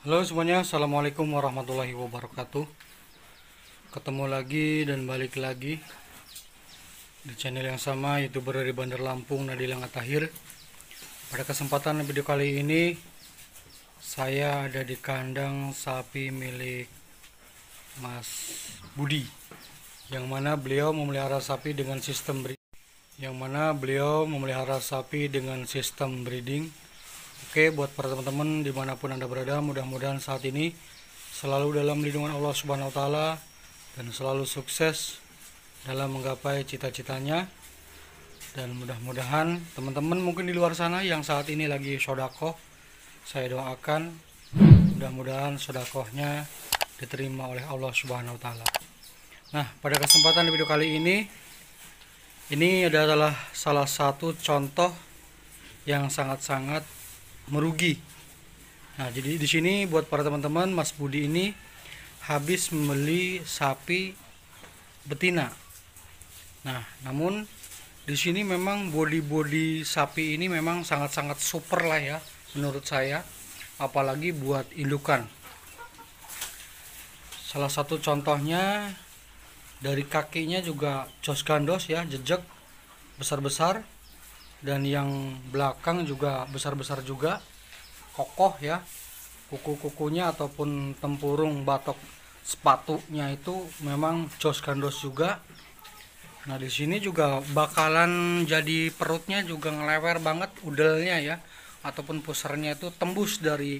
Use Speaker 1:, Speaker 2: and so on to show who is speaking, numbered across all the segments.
Speaker 1: Halo semuanya, assalamualaikum warahmatullahi wabarakatuh. Ketemu lagi dan balik lagi di channel yang sama, youtuber dari Bandar Lampung, Nadila Ngatahir. Pada kesempatan video kali ini, saya ada di kandang sapi milik Mas Budi, yang mana beliau memelihara sapi dengan sistem breeding. Oke, buat para teman-teman dimanapun Anda berada, mudah-mudahan saat ini selalu dalam lindungan Allah Subhanahu wa Ta'ala dan selalu sukses dalam menggapai cita-citanya. Dan mudah-mudahan teman-teman mungkin di luar sana yang saat ini lagi sodakoh, saya doakan mudah-mudahan sodakohnya diterima oleh Allah Subhanahu wa Ta'ala. Nah, pada kesempatan video kali ini adalah salah satu contoh yang sangat-sangat merugi. Nah, jadi di sini buat para teman-teman, Mas Budi ini habis membeli sapi betina. Nah, namun di sini memang body sapi ini memang sangat-sangat super lah ya menurut saya, apalagi buat indukan. Salah satu contohnya dari kakinya juga jos gandos ya, jejak besar-besar, dan yang belakang juga besar-besar juga, kokoh ya, kuku-kukunya ataupun tempurung batok sepatunya itu memang jos gandos juga. Nah, di sini juga bakalan jadi perutnya juga ngelewer banget, udelnya ya, ataupun pusernya itu tembus dari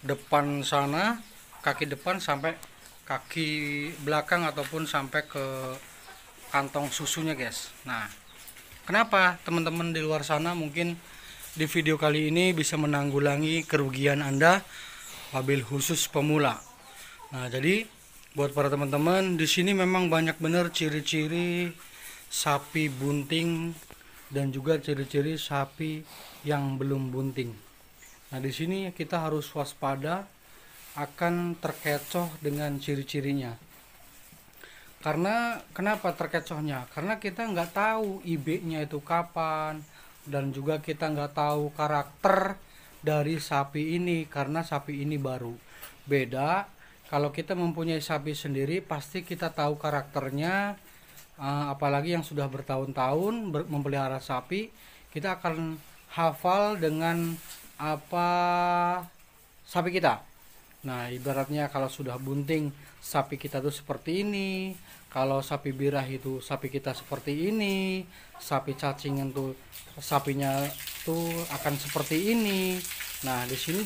Speaker 1: depan sana, kaki depan sampai kaki belakang ataupun sampai ke kantong susunya, guys. Nah, kenapa teman-teman di luar sana mungkin di video kali ini bisa menanggulangi kerugian Anda, wabil khusus pemula. Nah, jadi buat para teman-teman di sini memang banyak bener ciri-ciri sapi bunting dan juga ciri-ciri sapi yang belum bunting. Nah, di sini kita harus waspada akan terkecoh dengan ciri-cirinya. Karena kenapa terkecohnya? Karena kita nggak tahu IB-nya itu kapan, dan juga kita nggak tahu karakter dari sapi ini karena sapi ini baru. Beda kalau kita mempunyai sapi sendiri, pasti kita tahu karakternya. Apalagi yang sudah bertahun-tahun memelihara sapi, kita akan hafal dengan apa sapi kita. Nah, ibaratnya kalau sudah bunting, sapi kita tuh seperti ini. Kalau sapi birah itu sapi kita seperti ini. Sapi cacingan tuh sapinya tuh akan seperti ini. Nah, di sini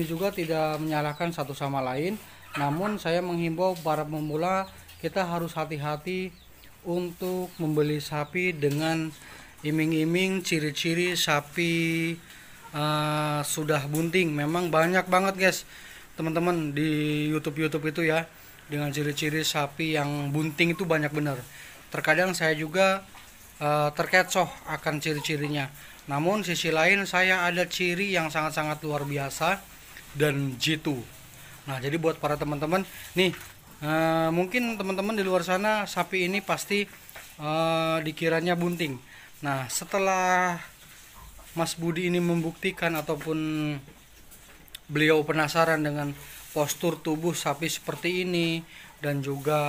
Speaker 1: juga tidak menyalahkan satu sama lain. Namun saya menghimbau para pemula, kita harus hati-hati untuk membeli sapi dengan iming-iming ciri-ciri sapi sudah bunting. Memang banyak banget guys teman-teman di YouTube itu ya, dengan ciri-ciri sapi yang bunting itu banyak bener. Terkadang saya juga terkecoh akan ciri-cirinya. Namun sisi lain saya ada ciri yang sangat-sangat luar biasa dan jitu. Nah, jadi buat para teman-teman nih, mungkin teman-teman di luar sana sapi ini pasti dikiranya bunting. Nah, setelah Mas Budi ini membuktikan ataupun beliau penasaran dengan postur tubuh sapi seperti ini, dan juga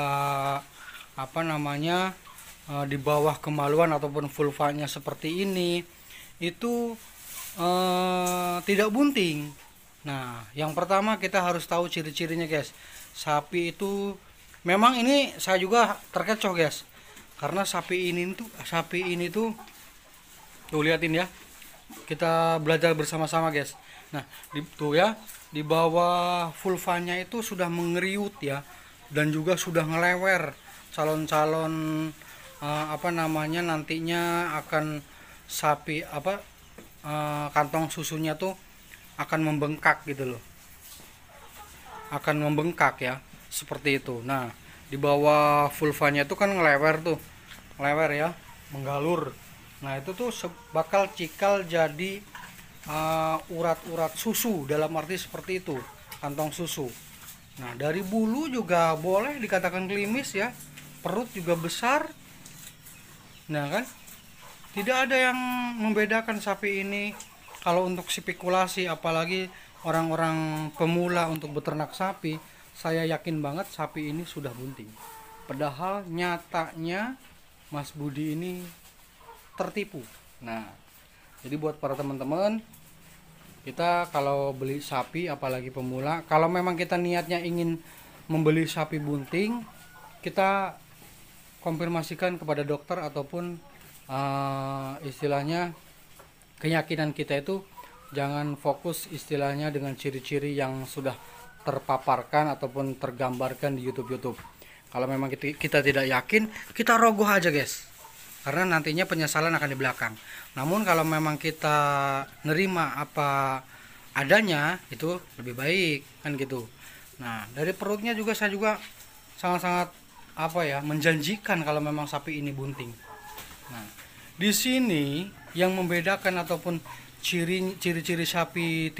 Speaker 1: di bawah kemaluan ataupun vulvanya seperti ini, itu tidak bunting. Nah, yang pertama kita harus tahu ciri-cirinya guys. Sapi itu memang ini saya juga terkecoh guys, karena sapi ini tuh tuh liatin ya, kita belajar bersama-sama guys. Nah, tuh ya, di bawah vulvanya itu sudah mengeriut ya, dan juga sudah ngelewer. Calon-calon nantinya akan sapi kantong susunya tuh akan membengkak gitu loh, akan membengkak ya, seperti itu. Nah, di bawah vulvanya itu kan ngelewer ya, menggalur. Nah, itu tuh bakal cikal jadi urat-urat susu, dalam arti seperti itu, kantong susu. Nah, dari bulu juga boleh dikatakan klimis ya, perut juga besar. Nah kan, tidak ada yang membedakan sapi ini kalau untuk spekulasi, apalagi orang-orang pemula untuk beternak sapi, saya yakin banget sapi ini sudah bunting. Padahal nyatanya Mas Budi ini tertipu. Nah, jadi buat para teman-teman, kita kalau beli sapi apalagi pemula, kalau memang kita niatnya ingin membeli sapi bunting, kita konfirmasikan kepada dokter ataupun istilahnya keyakinan kita itu jangan fokus istilahnya dengan ciri-ciri yang sudah terpaparkan ataupun tergambarkan di YouTube. Kalau memang kita tidak yakin, kita rogoh aja guys, karena nantinya penyesalan akan di belakang. Namun kalau memang kita nerima apa adanya, itu lebih baik kan gitu. Nah, dari perutnya juga saya juga sangat-sangat menjanjikan kalau memang sapi ini bunting. Nah, di sini yang membedakan ataupun ciri-ciri sapi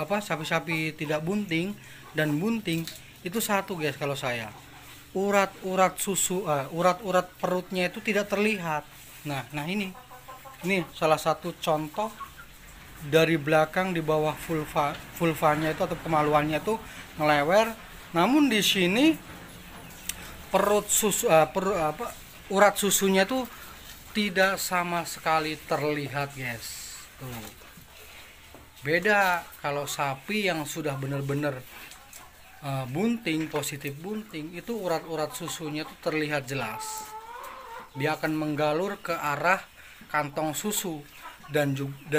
Speaker 1: sapi-sapi tidak bunting dan bunting itu satu guys, kalau saya urat-urat susu, urat-urat perutnya itu tidak terlihat. Nah ini salah satu contoh dari belakang di bawah vulvanya itu atau kemaluannya itu ngelewer. Namun di sini urat susunya itu tidak sama sekali terlihat guys. Tuh. Beda kalau sapi yang sudah benar-benar bunting, positif bunting, itu urat-urat susunya itu terlihat jelas. Dia akan menggalur ke arah kantong susu dan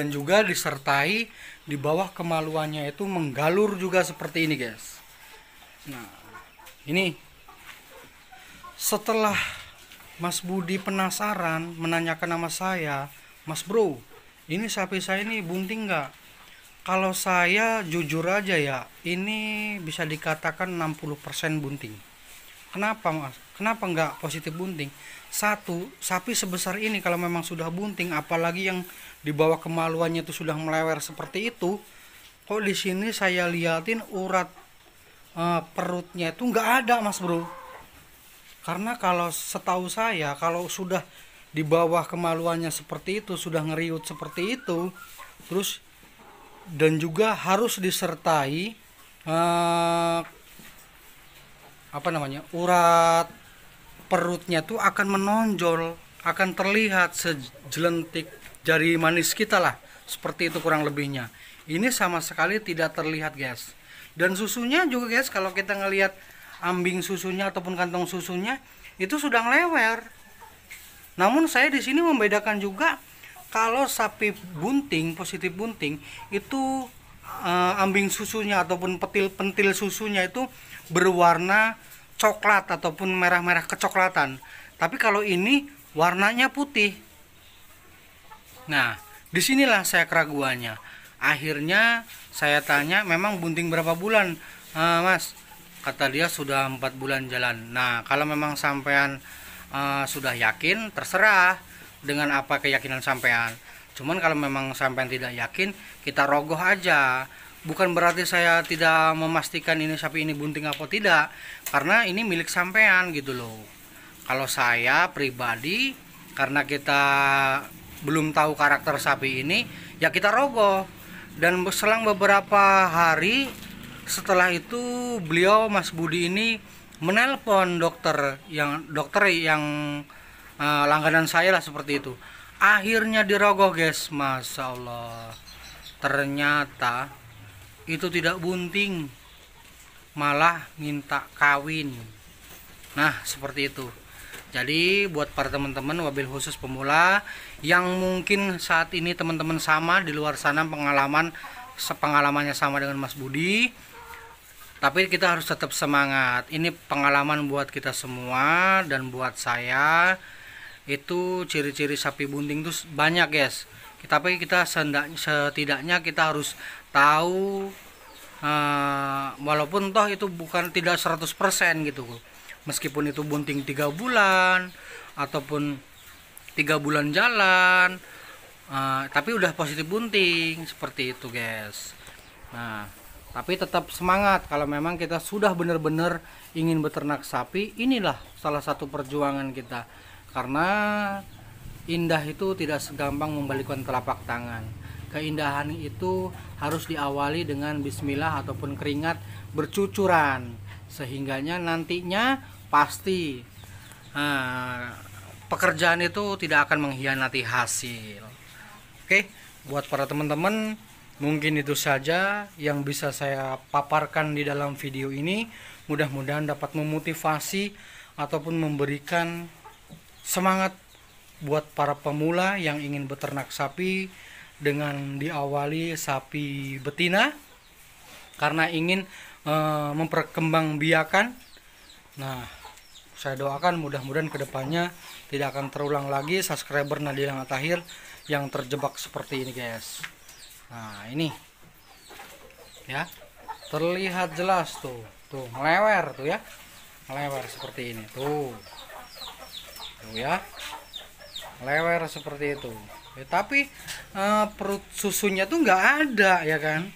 Speaker 1: juga disertai di bawah kemaluannya itu menggalur juga seperti ini guys. Nah, ini setelah Mas Budi penasaran menanyakan nama saya, Mas Bro, ini sapi saya ini bunting nggak? Kalau saya jujur aja ya, ini bisa dikatakan 60% bunting. Kenapa Mas? Kenapa nggak positif bunting? Satu, sapi sebesar ini kalau memang sudah bunting, apalagi yang di bawah kemaluannya itu sudah melewer seperti itu, kok di sini saya liatin urat perutnya itu nggak ada Mas Bro. Karena kalau setahu saya, kalau sudah di bawah kemaluannya seperti itu, sudah ngeriut seperti itu, terus dan juga harus disertai urat perutnya tuh akan menonjol, akan terlihat sejelentik jari manis kita lah, seperti itu kurang lebihnya. Ini sama sekali tidak terlihat guys. Dan susunya juga guys, kalau kita ngelihat ambing susunya ataupun kantong susunya itu sudah ngelewer. Namun saya di sini membedakan juga, kalau sapi bunting, positif bunting, itu ambing susunya ataupun pentil susunya itu berwarna coklat ataupun merah-merah kecoklatan. Tapi kalau ini warnanya putih. Nah, disinilah saya keraguannya. Akhirnya saya tanya, memang bunting berapa bulan, Mas? Kata dia sudah 4 bulan jalan. Nah, kalau memang sampean sudah yakin, terserah dengan apa keyakinan sampean. Cuman kalau memang sampean tidak yakin, kita rogoh aja. Bukan berarti saya tidak memastikan ini sapi ini bunting apa tidak, karena ini milik sampean gitu loh. Kalau saya pribadi, karena kita belum tahu karakter sapi ini, ya kita rogoh. Dan selang beberapa hari setelah itu, beliau Mas Budi ini menelpon dokter yang langganan saya lah, seperti itu. Akhirnya dirogoh guys, Masya Allah. Ternyata itu tidak bunting, malah minta kawin. Nah seperti itu. Jadi buat para teman-teman wabil khusus pemula yang mungkin saat ini teman-teman sama di luar sana pengalamannya sama dengan Mas Budi, tapi kita harus tetap semangat. Ini pengalaman buat kita semua dan buat saya. Itu ciri-ciri sapi bunting itu banyak guys. Tapi kita setidaknya kita harus tahu, walaupun toh itu bukan tidak 100% gitu. Meskipun itu bunting 3 bulan ataupun 3 bulan jalan, tapi udah positif bunting seperti itu guys. Nah, tapi tetap semangat. Kalau memang kita sudah benar-benar ingin beternak sapi, inilah salah satu perjuangan kita. Karena indah itu tidak segampang membalikkan telapak tangan. keindahan itu harus diawali dengan bismillah ataupun keringat bercucuran, sehingganya nantinya pasti pekerjaan itu tidak akan mengkhianati hasil. Oke, buat para teman-teman, mungkin itu saja yang bisa saya paparkan di dalam video ini. Mudah-mudahan dapat memotivasi ataupun memberikan semangat buat para pemula yang ingin beternak sapi, dengan diawali sapi betina karena ingin memperkembangbiakan. Nah, saya doakan mudah-mudahan kedepannya tidak akan terulang lagi subscriber Nadila Tahir yang terjebak seperti ini, guys. Nah, ini ya, terlihat jelas tuh melewer tuh ya, melewer seperti ini tuh ya, melewer seperti itu. Tapi perut susunya tuh nggak ada ya kan,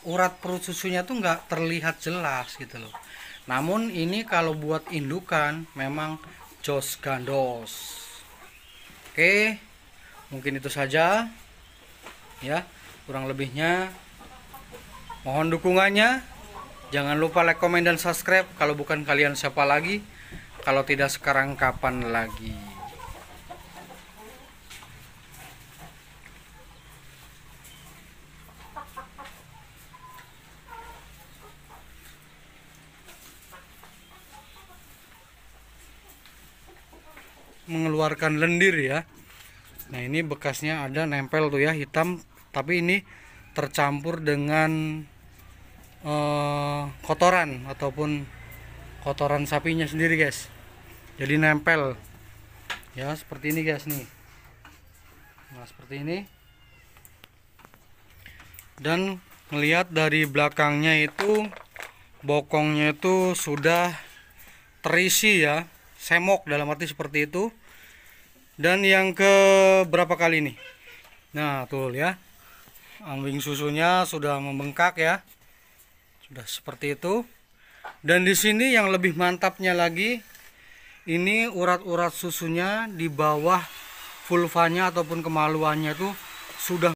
Speaker 1: urat perut susunya tuh nggak terlihat jelas gitu loh. Namun ini kalau buat indukan memang jos gandos. Oke, mungkin itu saja ya, kurang lebihnya mohon dukungannya. Jangan lupa like, komen, dan subscribe. Kalau bukan kalian siapa lagi, kalau tidak sekarang kapan lagi. Mengeluarkan lendir ya. Nah, ini bekasnya ada nempel tuh ya, hitam, tapi ini tercampur dengan kotoran ataupun kotoran sapinya sendiri, guys. Jadi nempel ya, seperti ini guys nih. Nah, seperti ini. Dan melihat dari belakangnya itu bokongnya itu sudah terisi ya, semok dalam arti seperti itu. Dan yang ke berapa kali nih? Nah, tuh ya, ambing susunya sudah membengkak ya, sudah seperti itu. Dan di sini yang lebih mantapnya lagi, ini urat-urat susunya di bawah vulvanya ataupun kemaluannya tuh sudah